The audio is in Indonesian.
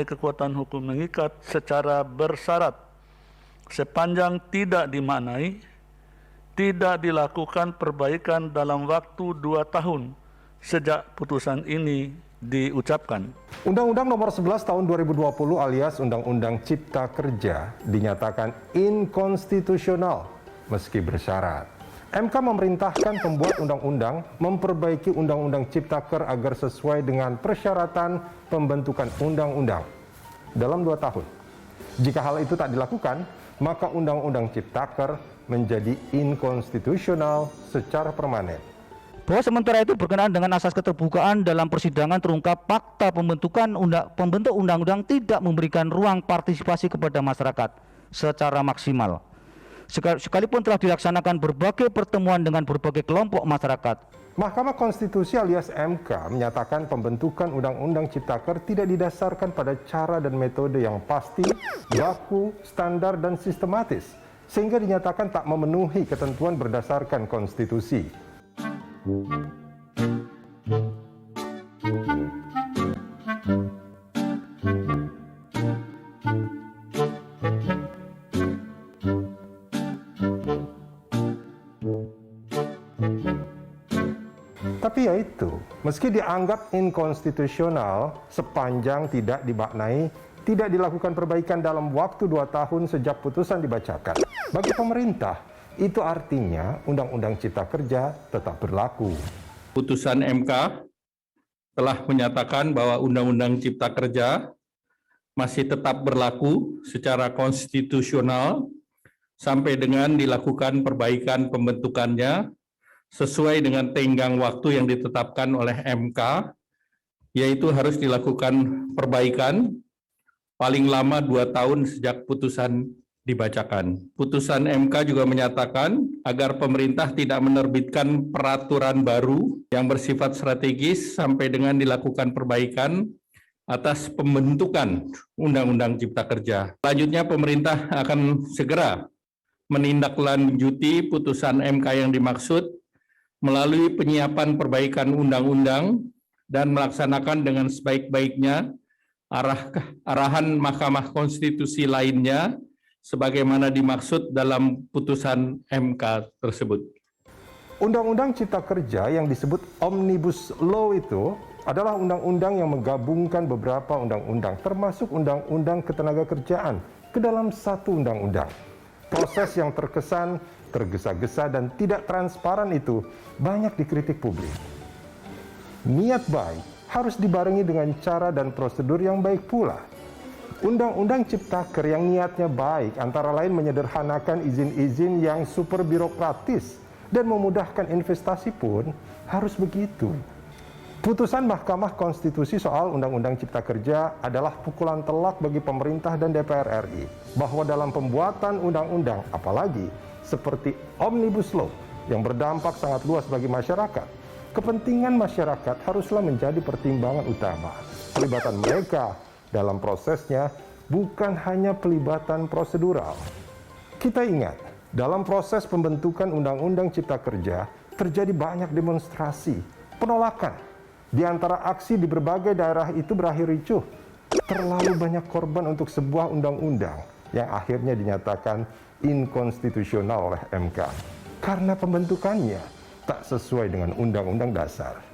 kekuatan hukum mengikat secara bersyarat sepanjang tidak dimaknai, tidak dilakukan perbaikan dalam waktu 2 tahun sejak putusan ini diucapkan. Undang-Undang Nomor 11 Tahun 2020 alias Undang-Undang Cipta Kerja dinyatakan inkonstitusional meski bersyarat. MK memerintahkan pembuat undang-undang memperbaiki Undang-Undang Ciptaker agar sesuai dengan persyaratan pembentukan undang-undang dalam 2 tahun. Jika hal itu tak dilakukan, maka Undang-Undang Ciptaker menjadi inkonstitusional secara permanen. Bahwa sementara itu berkenaan dengan asas keterbukaan dalam persidangan terungkap fakta pembentuk undang-undang tidak memberikan ruang partisipasi kepada masyarakat secara maksimal. Sekalipun telah dilaksanakan berbagai pertemuan dengan berbagai kelompok masyarakat. Mahkamah Konstitusi alias MK menyatakan pembentukan Undang-Undang Ciptaker tidak didasarkan pada cara dan metode yang pasti, baku, standar, dan sistematis, sehingga dinyatakan tak memenuhi ketentuan berdasarkan konstitusi. Tapi ya itu, meski dianggap inkonstitusional sepanjang tidak dimaknai, tidak dilakukan perbaikan dalam waktu 2 tahun sejak putusan dibacakan. Bagi pemerintah, itu artinya Undang-Undang Cipta Kerja tetap berlaku. Putusan MK telah menyatakan bahwa Undang-Undang Cipta Kerja masih tetap berlaku secara konstitusional sampai dengan dilakukan perbaikan pembentukannya sesuai dengan tenggang waktu yang ditetapkan oleh MK, yaitu harus dilakukan perbaikan paling lama 2 tahun sejak putusan dibacakan. Putusan MK juga menyatakan agar pemerintah tidak menerbitkan peraturan baru yang bersifat strategis sampai dengan dilakukan perbaikan atas pembentukan Undang-Undang Cipta Kerja. Selanjutnya pemerintah akan segera menindaklanjuti putusan MK yang dimaksud melalui penyiapan perbaikan undang-undang dan melaksanakan dengan sebaik-baiknya arahan Mahkamah Konstitusi lainnya sebagaimana dimaksud dalam putusan MK tersebut. Undang-Undang Cipta Kerja yang disebut Omnibus Law itu adalah undang-undang yang menggabungkan beberapa undang-undang, termasuk Undang-Undang Ketenagakerjaan, ke dalam satu undang-undang. Proses yang terkesan tergesa-gesa dan tidak transparan itu banyak dikritik publik. Niat baik harus dibarengi dengan cara dan prosedur yang baik pula. Undang-Undang Ciptaker yang niatnya baik antara lain menyederhanakan izin-izin yang super birokratis dan memudahkan investasi pun harus begitu. Putusan Mahkamah Konstitusi soal Undang-Undang Cipta Kerja adalah pukulan telak bagi pemerintah dan DPR RI bahwa dalam pembuatan undang-undang, apalagi seperti Omnibus Law yang berdampak sangat luas bagi masyarakat, kepentingan masyarakat haruslah menjadi pertimbangan utama. Pelibatan mereka dalam prosesnya bukan hanya pelibatan prosedural. Kita ingat, dalam proses pembentukan Undang-Undang Cipta Kerja terjadi banyak demonstrasi, penolakan. Di antara aksi di berbagai daerah itu berakhir ricuh. Terlalu banyak korban untuk sebuah undang-undang yang akhirnya dinyatakan inkonstitusional oleh MK karena pembentukannya tak sesuai dengan Undang-Undang Dasar.